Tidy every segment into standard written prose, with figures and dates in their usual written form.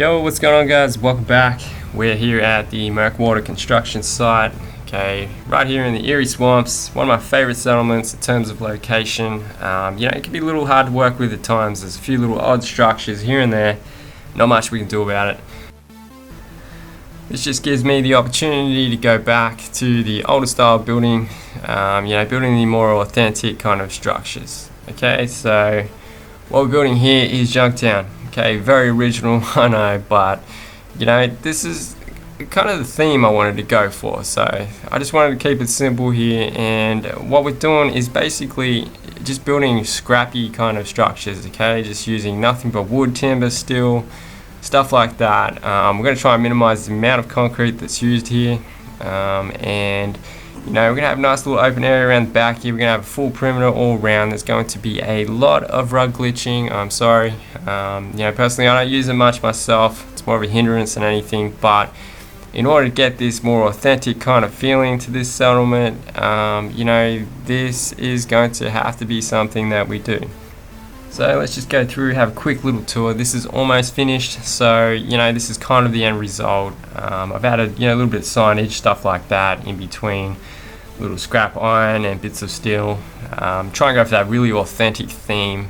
Yo, what's going on, guys? Welcome back. We're here at the Murkwater construction site. Okay, right here in the Erie Swamps, one of my favorite settlements in terms of location. It can be a little hard to work with at times. There's a few little odd structures here and there. Not much we can do about it. This just gives me the opportunity to go back to the older style building, building the more authentic kind of structures. Okay, so what we're building here is Junk Town. Okay, very original, I know, but this is kind of the theme I wanted to go for. So I just wanted to keep it simple here, and what we're doing is basically just building scrappy kind of structures. Okay, just using nothing but wood, timber, steel, stuff like that. We're going to try and minimize the amount of concrete that's used here, and we're going to have a nice little open area around the back here. We're going to have a full perimeter all around. There's going to be a lot of rug glitching. I'm sorry. Personally, I don't use it much myself. It's more of a hindrance than anything. But in order to get this more authentic kind of feeling to this settlement, this is going to have to be something that we do. So let's just go through, have a quick little tour. This is almost finished, so this is kind of the end result. I've added a little bit of signage, stuff like that in between, little scrap iron and bits of steel. Try and go for that really authentic theme.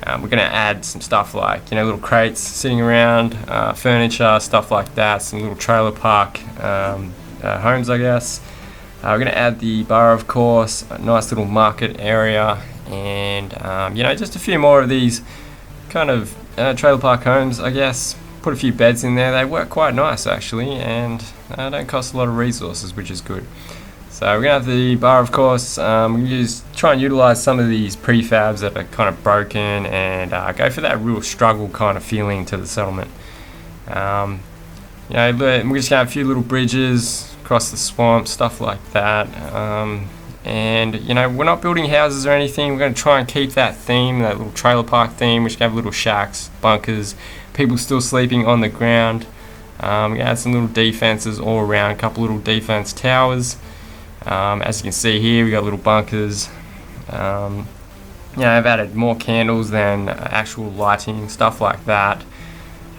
We're going to add some stuff like little crates sitting around, furniture, stuff like that, some little trailer park homes, I guess. We're going to add the bar, of course, a nice little market area, and just a few more of these kind of trailer park homes, I guess. Put a few beds in there. They work quite nice actually, and don't cost a lot of resources, which is good. So we're gonna have the bar, of course. We're gonna try and utilize some of these prefabs that are kind of broken, and go for that real struggle kind of feeling to the settlement. We're just gonna have a few little bridges across the swamp, stuff like that. We're not building houses or anything. We're going to try and keep that theme, that little trailer park theme, which can have little shacks, bunkers, people still sleeping on the ground. We're going to add some little defenses all around, a couple little defense towers. As you can see here, we got little bunkers. I've added more candles than actual lighting, stuff like that.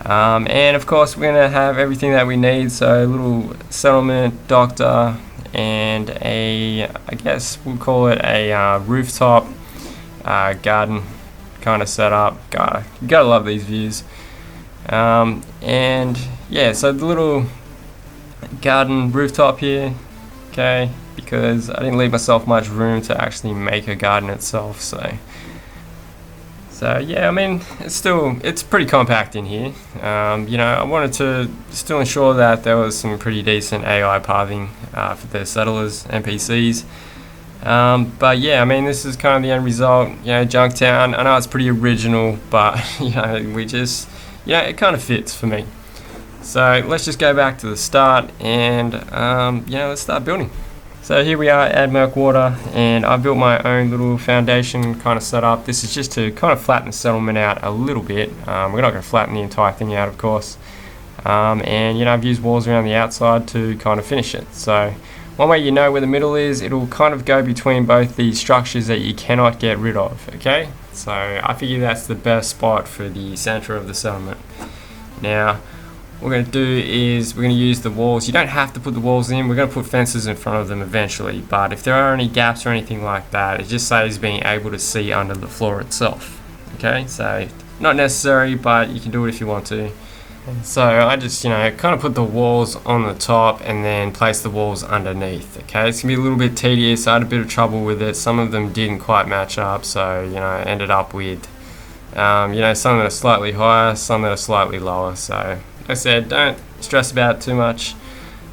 And of course, we're going to have everything that we need. So a little settlement, doctor, and I guess we'll call it a rooftop garden kind of setup. You gotta love these views. So the little garden rooftop here, okay, because I didn't leave myself much room to actually make a garden itself. So yeah, it's pretty compact in here. I wanted to still ensure that there was some pretty decent AI pathing for the settlers, NPCs. This is kind of the end result. Junk Town. I know it's pretty original, but it kind of fits for me. So let's just go back to the start and let's start building. So here we are at Murkwater, and I built my own little foundation kind of setup. This is just to kind of flatten the settlement out a little bit. We're not going to flatten the entire thing out, of course. I've used walls around the outside to kind of finish it. So one way where the middle is, it'll kind of go between both these structures that you cannot get rid of, okay? So I figure that's the best spot for the center of the settlement. Now, what we're going to do is we're going to use the walls. You don't have to put the walls in. We're going to put fences in front of them eventually, but if there are any gaps or anything like that, it just saves being able to see under the floor itself. Okay, so not necessary, but you can do it if you want to. So I just kind of put the walls on the top and then place the walls underneath. Okay, it's gonna be a little bit tedious. I had a bit of trouble with it. Some of them didn't quite match up, so I ended up with some that are slightly higher, some that are slightly lower. So like I said, don't stress about it too much.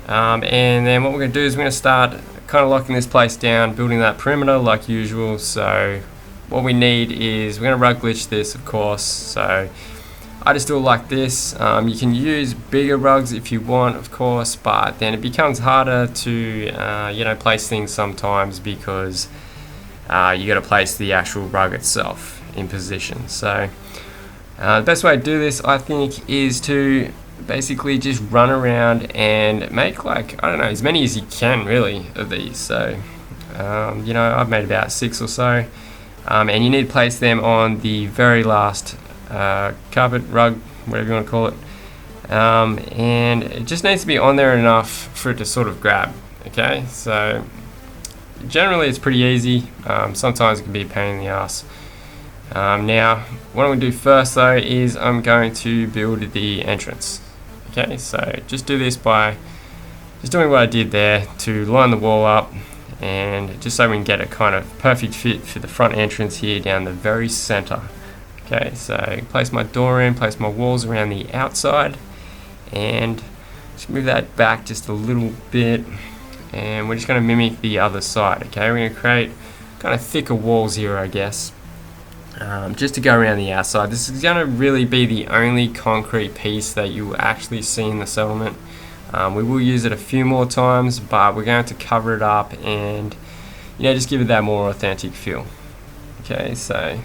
And then what we're going to do is we're going to start kind of locking this place down, building that perimeter like usual. So what we need is we're going to rug glitch this, of course. So I just do it like this. You can use bigger rugs if you want, of course, but then it becomes harder to place things sometimes because you got to place the actual rug itself in position. So the best way to do this, I think, is to basically just run around and make as many as you can really of these. So I've made about 6 or so, and you need to place them on the very last carpet, rug, whatever you want to call it, and it just needs to be on there enough for it to sort of grab. Okay, so generally it's pretty easy. Sometimes it can be a pain in the ass. Now what I'm going to do first though is I'm going to build the entrance. Okay, so just do this by just doing what I did there to line the wall up, and just so we can get a kind of perfect fit for the front entrance here down the very center. Okay, so place my door in, place my walls around the outside, and just move that back just a little bit, and we're just going to mimic the other side. Okay, we're going to create kind of thicker walls here, I guess, just to go around the outside. This is going to really be the only concrete piece that you will actually see in the settlement. We will use it a few more times, but we're going to cover it up and, you know, just give it that more authentic feel. Okay, so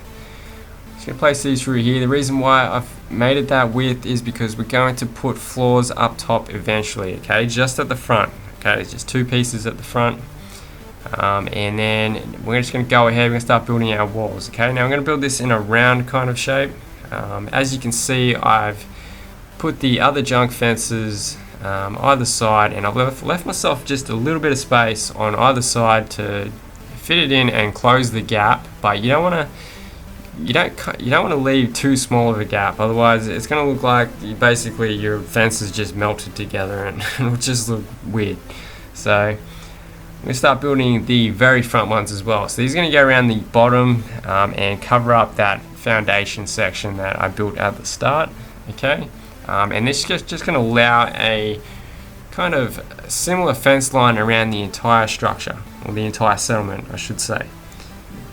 just going to place these through here. The reason why I've made it that width is because we're going to put floors up top eventually. Okay, just at the front. Okay, it's just two pieces at the front. And then we're just going to go ahead, we're going to start building our walls. Okay, now I'm going to build this in a round kind of shape. As you can see, I've put the other junk fences either side, and I've left myself just a little bit of space on either side to fit it in and close the gap. But you don't want to leave too small of a gap, otherwise it's going to look like basically your fences just melted together and it'll just look weird. So I'm going to start building the very front ones as well. So these are going to go around the bottom and cover up that foundation section that I built at the start. Okay. And this is just going to allow a kind of similar fence line around the entire structure, or the entire settlement, I should say.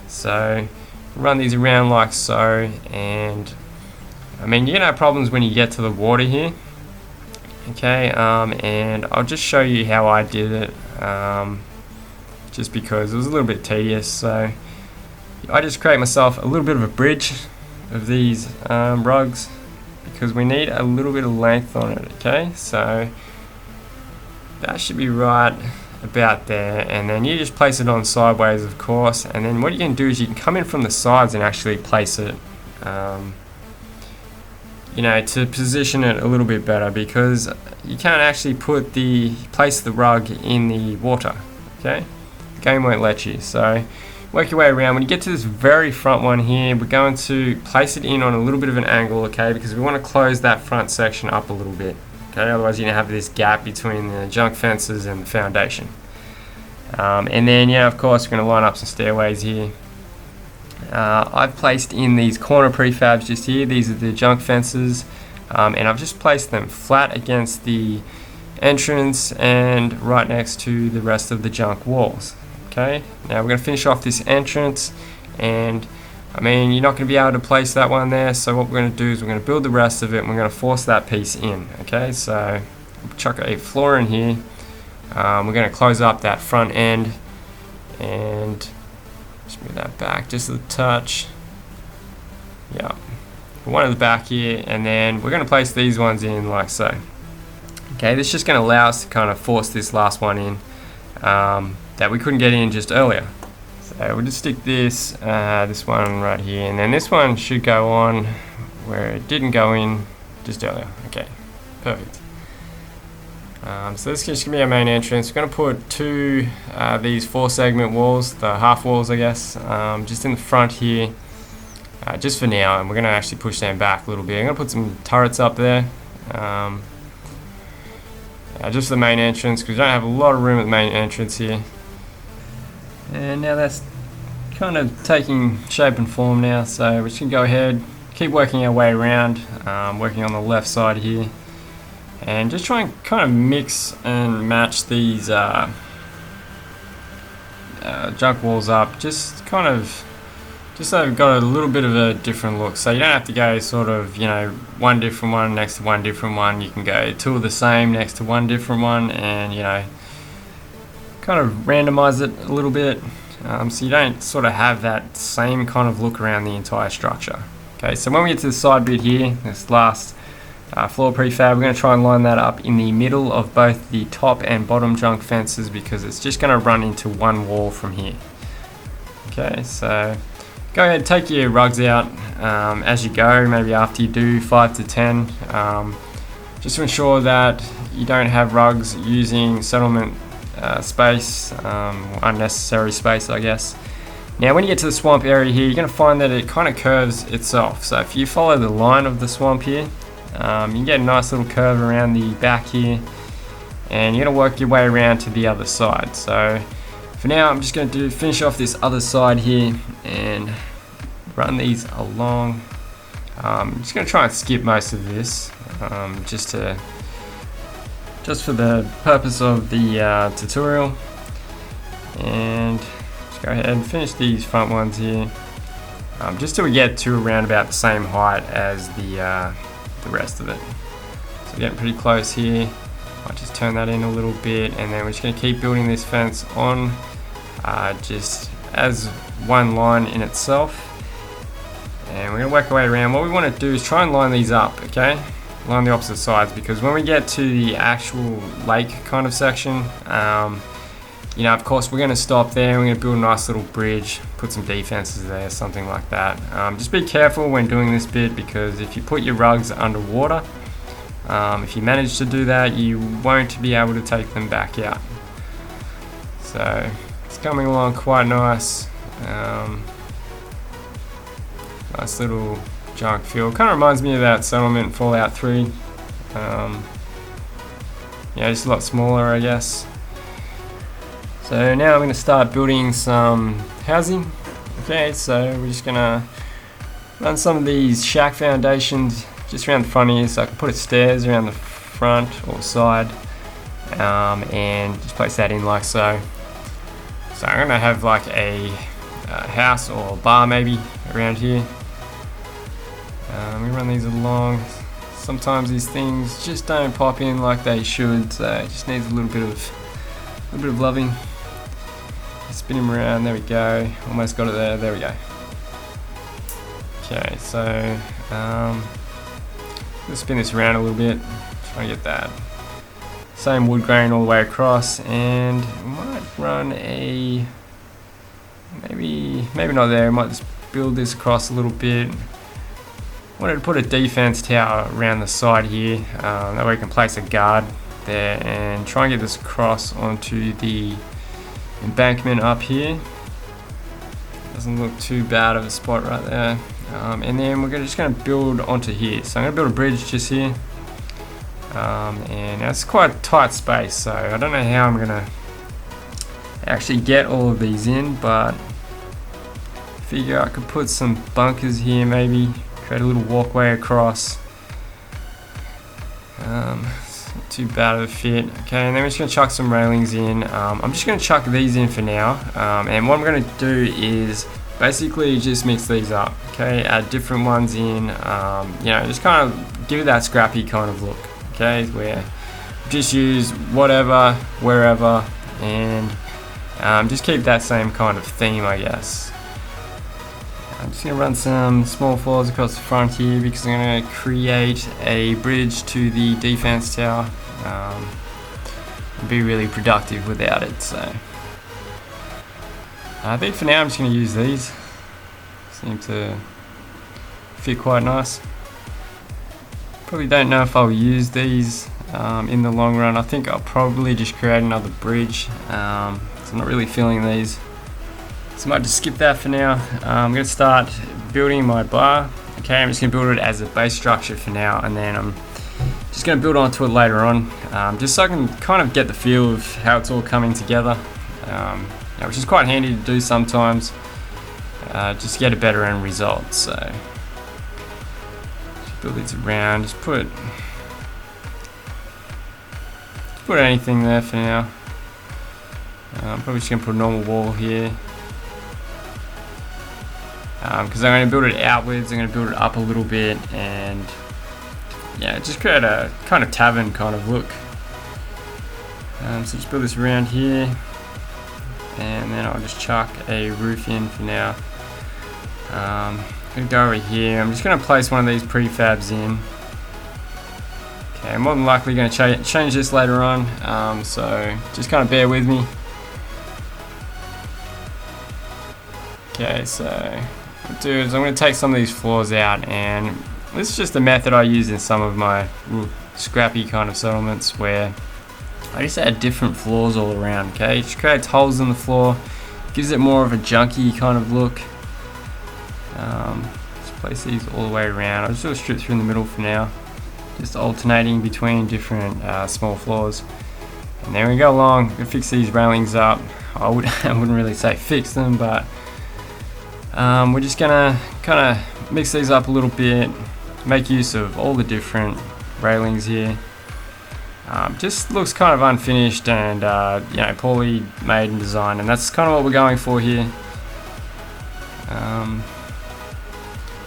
So run these around like so, and I mean, you're going to have problems when you get to the water here. Okay, and I'll just show you how I did it, just because it was a little bit tedious. So I just create myself a little bit of a bridge of these rugs, because we need a little bit of length on it. Okay, so that should be right about there, and then you just place it on sideways, of course, and then what you can do is you can come in from the sides and actually place it, you know, to position it a little bit better, because you can't actually place the rug in the water. Okay, the game won't let you. So work your way around. When you get to this very front one here, we're going to place it in on a little bit of an angle, okay, because we want to close that front section up a little bit. Okay, otherwise you're going to have this gap between the junk fences and the foundation. And then, yeah, of course, we're going to line up some stairways here. I've placed in these corner prefabs just here. These are the junk fences, and I've just placed them flat against the entrance and right next to the rest of the junk walls. Okay, now we're going to finish off this entrance, and I mean, you're not going to be able to place that one there, so what we're going to do is we're going to build the rest of it, and we're going to force that piece in. Okay, so chuck a floor in here. We're going to close up that front end, and just move that back just a touch. Yeah, one at the back here, and then we're going to place these ones in like so. Okay, this is just going to allow us to kind of force this last one in that we couldn't get in just earlier. So we'll just stick this this one right here, and then this one should go on where it didn't go in just earlier. Okay, perfect. So this is just going to be our main entrance. We're going to put two these 4-segment walls, the half walls I guess, just in the front here, just for now, and we're going to actually push them back a little bit. I'm going to put some turrets up there, just the main entrance, because we don't have a lot of room at the main entrance here. And now that's kind of taking shape and form now, so we're just going to go ahead, keep working our way around, working on the left side here, and just try and kind of mix and match these junk walls up, just so we've got a little bit of a different look. So you don't have to go sort of, you know, one different one next to one different one. You can go two of the same next to one different one, and, you know, kind of randomize it a little bit, so you don't sort of have that same kind of look around the entire structure. Okay, so when we get to the side bit here, this last floor prefab, we're going to try and line that up in the middle of both the top and bottom junk fences, because it's just going to run into one wall from here. Okay, so go ahead, take your rugs out as you go, maybe after you do 5 to 10. Just just to ensure that you don't have rugs using settlement space, unnecessary space, I guess. Now when you get to the swamp area here, you're going to find that it kind of curves itself. So if you follow the line of the swamp here, you can get a nice little curve around the back here, and you're going to work your way around to the other side. So for now, I'm just going to finish off this other side here and run these along. I'm just going to try and skip most of this, just for the purpose of the tutorial, and go ahead and finish these front ones here, just till we get to around about the same height as the rest of it. So we're getting pretty close here. I'll just turn that in a little bit, and then we're just going to keep building this fence on just as one line in itself, and we're going to work our way around. What we want to do is try and line these up, okay? Line the opposite sides, because when we get to the actual lake kind of section, you know, of course, we're going to stop there. We're going to build a nice little bridge, put some defenses there, something like that. Just be careful when doing this bit, because if you put your rugs underwater, if you manage to do that, you won't be able to take them back out. So it's coming along quite nice. Nice little junk field. Kind of reminds me of that settlement in Fallout 3. Yeah, just a lot smaller, I guess. So now I'm going to start building some housing. Okay, so we're just going to run some of these shack foundations just around the front here, so I can put stairs around the front or side, and just place that in like so. So I'm going to have like a house or a bar maybe around here. We run these along. Sometimes these things just don't pop in like they should, so it just needs a little bit of loving. Spin him around, there we go. Almost got it there, there we go. Okay, so let's spin this around a little bit, try and get that same wood grain all the way across, and we might run a, maybe not there, might just build this across a little bit. Wanted to put a defense tower around the side here, that way we can place a guard there and try and get this across onto the embankment up here. Doesn't look too bad of a spot right there. And then we're just going to build onto here. So I'm going to build a bridge just here. And that's quite a tight space, so I don't know how I'm going to actually get all of these in, but I figure I could put some bunkers here maybe, create a little walkway across. Not too bad of a fit. Okay, and then we're just going to chuck some railings in. I'm just going to chuck these in for now, and what I'm going to do is basically just mix these up. Okay, add different ones in, you know, just kind of give it that scrappy kind of look. Okay, where just use whatever, wherever, and just keep that same kind of theme, I guess. I'm just going to run some small floors across the front here because I'm going to create a bridge to the defense tower. It'd be really productive without it, so I think for now I'm just going to use these. Seem to fit quite nice. Probably don't know if I'll use these in the long run. I think I'll probably just create another bridge. So I'm not really feeling these. So I might just skip that for now. I'm going to start building my bar. Okay, I'm just going to build it as a base structure for now, and then I'm just going to build onto it later on, just so I can kind of get the feel of how it's all coming together, which is quite handy to do sometimes, just to get a better end result. So just build these around, just put anything there for now. I'm probably just going to put a normal wall here. Because I'm going to build it outwards, I'm going to build it up a little bit, and yeah, just create a kind of tavern kind of look. So just build this around here, and then I'll just chuck a roof in for now. I'm going to go over here, I'm just going to place one of these prefabs in. Okay, I'm more than likely going to change this later on, so just kind of bear with me. Okay, so what I'll do is I'm going to take some of these floors out, and this is just a method I use in some of my scrappy kind of settlements where I just add different floors all around. Okay, it just creates holes in the floor, gives it more of a junky kind of look. Just place these all the way around. I'll just do a strip through in the middle for now, just alternating between different small floors. And then we go along and fix these railings up. I wouldn't really say fix them, but we're just gonna kind of mix these up a little bit, make use of all the different railings here. Just looks kind of unfinished and you know, poorly made and designed, and that's kind of what we're going for here.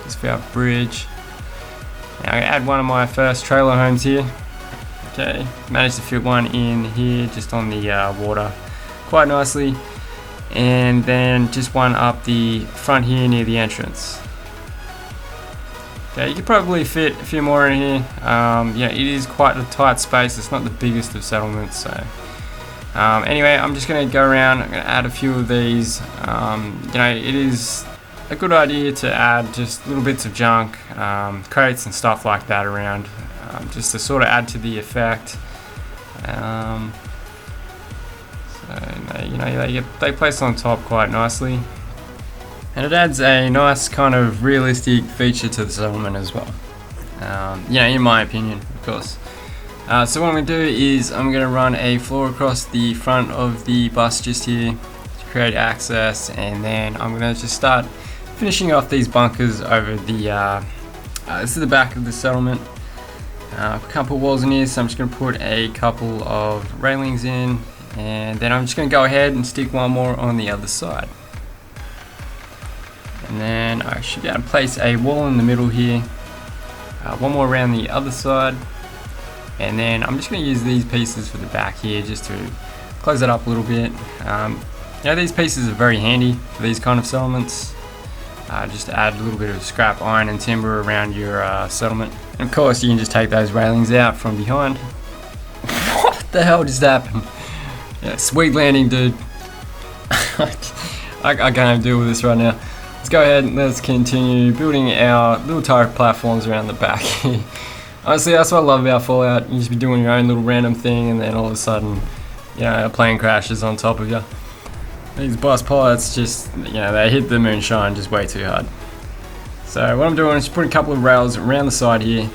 Just for our bridge. Now I add one of my first trailer homes here. Okay, managed to fit one in here just on the water quite nicely, and then just one up the front here near the entrance. Okay, you could probably fit a few more in here. Yeah, it is quite a tight space. It's not the biggest of settlements, so anyway, I'm just going to go around. I'm going to add a few of these. You know, it is a good idea to add just little bits of junk, crates and stuff like that around, just to sort of add to the effect. So you know, they place on top quite nicely, and it adds a nice kind of realistic feature to the settlement as well. Yeah, in my opinion, of course. So what I'm going to do is I'm going to run a floor across the front of the bus just here to create access, and then I'm going to just start finishing off these bunkers over the this is the back of the settlement. A couple of walls in here, so I'm just going to put a couple of railings in, and then I'm just going to go ahead and stick one more on the other side. And then I should be able to place a wall in the middle here, one more around the other side, and then I'm just going to use these pieces for the back here just to close it up a little bit. You know, these pieces are very handy for these kind of settlements. Just to add a little bit of scrap iron and timber around your settlement. And of course you can just take those railings out from behind. What the hell just happened? Yeah, sweet landing, dude. I can't even deal with this right now. Let's go ahead and let's continue building our little turret platforms around the back here. Honestly, that's what I love about Fallout. You just be doing your own little random thing, and then all of a sudden, you know, a plane crashes on top of you. These bus pilots just, you know, they hit the moonshine just way too hard. So what I'm doing is just putting a couple of rails around the side here,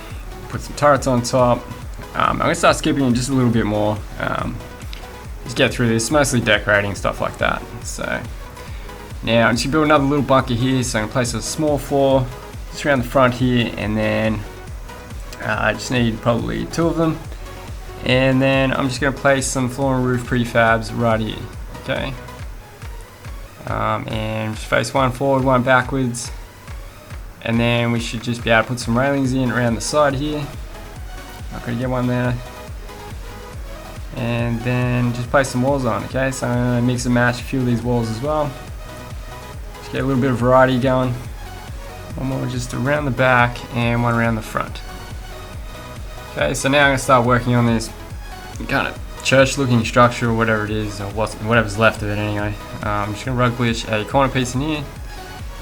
put some turrets on top. I'm going to start skipping in just a little bit more. Just get through this, mostly decorating, stuff like that. So now I'm just going to build another little bunker here, so I'm going to place a small floor just around the front here, and then I just need probably 2 of them. And then I'm just going to place some floor and roof prefabs right here, okay? And just face one forward, one backwards, and then we should just be able to put some railings in around the side here. Not going to get one there, and then just place some walls on. Okay, so I'm going to mix and match a few of these walls as well. Just get a little bit of variety going. One more just around the back and one around the front. Okay, so now I'm going to start working on this kind of church looking structure, or whatever it is, or whatever's left of it anyway. I'm just going to rug glitch a corner piece in here,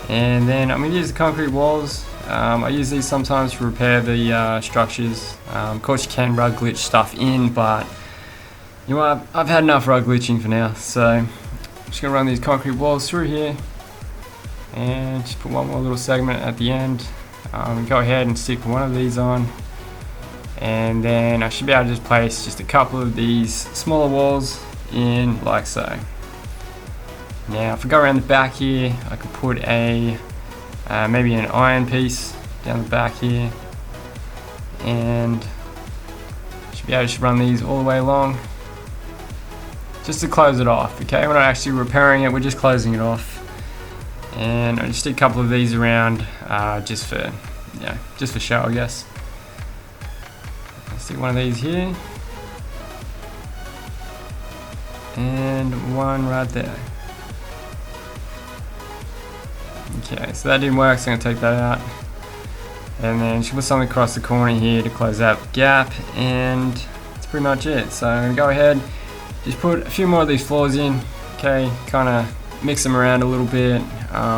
and then I'm going to use the concrete walls. I use these sometimes to repair the structures. Of course you can rug glitch stuff in, but you know what, I've had enough rug glitching for now, so I'm just going to run these concrete walls through here and just put one more little segment at the end. Go ahead and stick one of these on, and then I should be able to just place just a couple of these smaller walls in like so. Now if I go around the back here, I could put a maybe an iron piece down the back here, and should be able to just run these all the way along just to close it off. Okay, we're not actually repairing it, we're just closing it off. And I just stick a couple of these around just for show, I guess. Stick one of these here, and one right there. Okay, so that didn't work, so I'm going to take that out. And then just put something across the corner here to close that gap, and that's pretty much it. So I'm going to go ahead, just put a few more of these floors in, okay, kind of mix them around a little bit.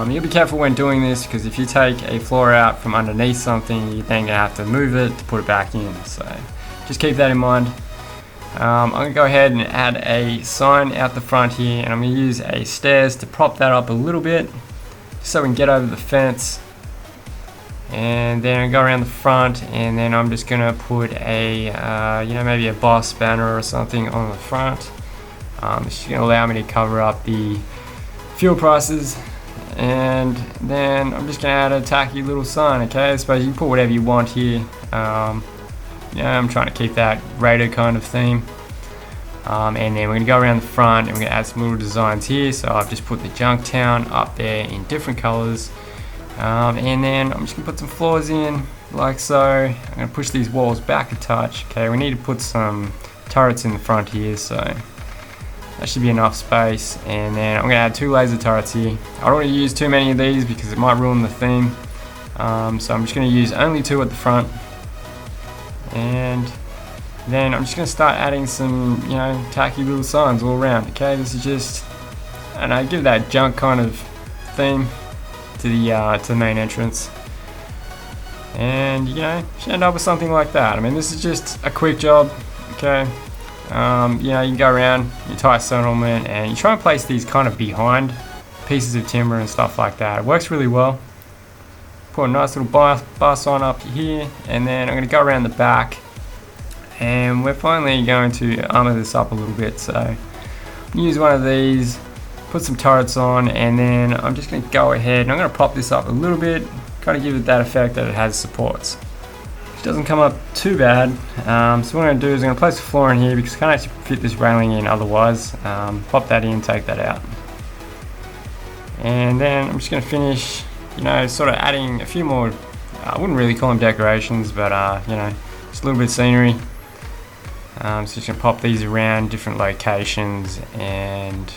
You'll be careful when doing this, because if you take a floor out from underneath something, you're then going to have to move it to put it back in. So just keep that in mind. I'm going to go ahead and add a sign out the front here, and I'm going to use a stairs to prop that up a little bit just so we can get over the fence. And then I go around the front, and then I'm just going to put a maybe a boss banner or something on the front. It's just going to allow me to cover up the fuel prices. And then I'm just going to add a tacky little sign. Okay, I suppose you can put whatever you want here. I'm trying to keep that Raider kind of theme. And then we're going to go around the front, and we're going to add some little designs here. So I've just put the Junk Town up there in different colors. And then I'm just going to put some floors in like so. I'm going to push these walls back a touch. Okay, we need to put some turrets in the front here, so that should be enough space. And then I'm going to add 2 laser turrets here. I don't want to use too many of these because it might ruin the theme. So I'm just going to use only 2 at the front. And then I'm just going to start adding some, tacky little signs all around. Okay, this is just, give that junk kind of theme to the main entrance. And you should end up with something like that. I mean, this is just a quick job. Okay, you can go around your entire settlement and you try and place these kind of behind pieces of timber and stuff like that. It works really well. Put a nice little bar sign up here, and then I'm going to go around the back, and we're finally going to armor this up a little bit. So use one of these, put some turrets on, and then I'm just going to go ahead and I'm going to prop this up a little bit, kind of give it that effect that it has supports. It doesn't come up too bad. So what I'm going to do is I'm going to place a floor in here because I can't actually fit this railing in otherwise. Pop that in, take that out. And then I'm just going to finish, sort of adding a few more, I wouldn't really call them decorations, but just a little bit of scenery. So just going to pop these around different locations and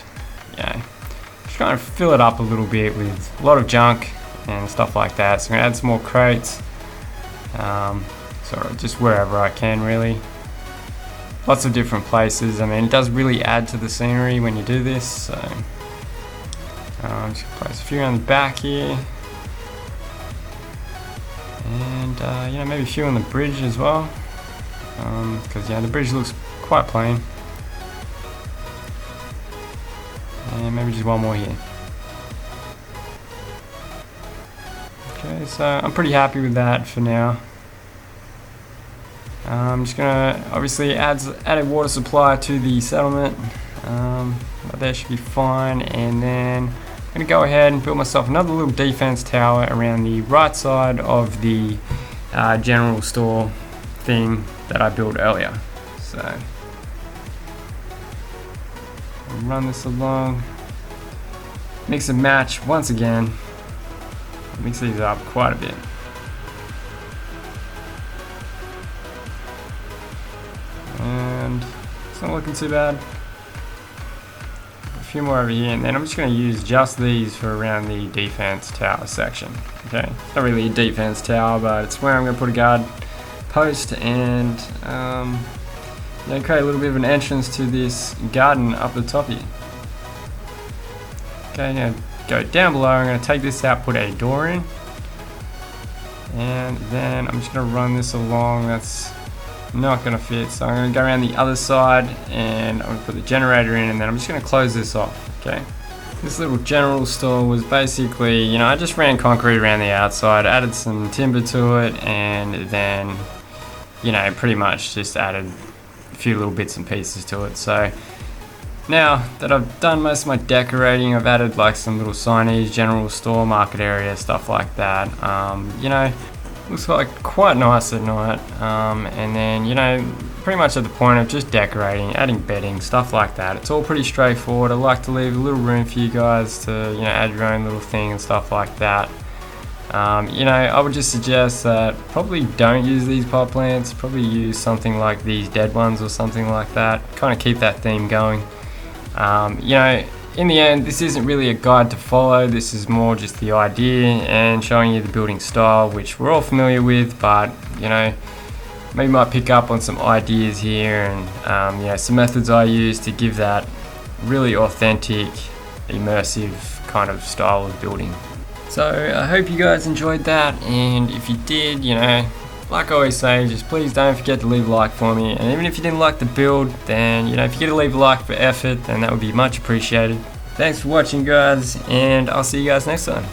just kind of fill it up a little bit with a lot of junk and stuff like that. So I'm going to add some more crates, sort of just wherever I can really. Lots of different places. I mean, it does really add to the scenery when you do this. So I'm just going to place a few on the back here. And maybe a few on the bridge as well, because the bridge looks quite plain. And maybe just one more here. Okay, so I'm pretty happy with that for now. I'm just gonna obviously add a water supply to the settlement, but that should be fine. And then I'm gonna go ahead and build myself another little defense tower around the right side of the general store thing that I built earlier. So I'll run this along, mix and match once again. Mix these up quite a bit. And it's not looking too bad. A few more over here, and then I'm just going to use just these for around the defense tower section. Okay, it's not really a defense tower, but it's where I'm going to put a guard post and create a little bit of an entrance to this garden up the top here. Okay, now go down below. I'm going to take this out, put a door in, and then I'm just going to run this along. That's not going to fit, so I'm going to go around the other side and I'm going to put the generator in, and then I'm just going to close this off. Okay, this little general store was basically, I just ran concrete around the outside, added some timber to it, and then pretty much just added a few little bits and pieces to it. So now that I've done most of my decorating, I've added like some little signage, general store, market area, stuff like that. Looks like quite nice at night. And then, pretty much at the point of just decorating, adding bedding, stuff like that. It's all pretty straightforward. I like to leave a little room for you guys to, add your own little thing and stuff like that. I would just suggest that probably don't use these pot plants. Probably use something like these dead ones or something like that. Kind of keep that theme going. In the end, this isn't really a guide to follow. This is more just the idea and showing you the building style, which we're all familiar with, but maybe might pick up on some ideas here and some methods I use to give that really authentic, immersive kind of style of building. So I hope you guys enjoyed that, and if you did, like I always say, just please don't forget to leave a like for me. And even if you didn't like the build, then if you get to leave a like for effort, then that would be much appreciated. Thanks for watching, guys, and I'll see you guys next time.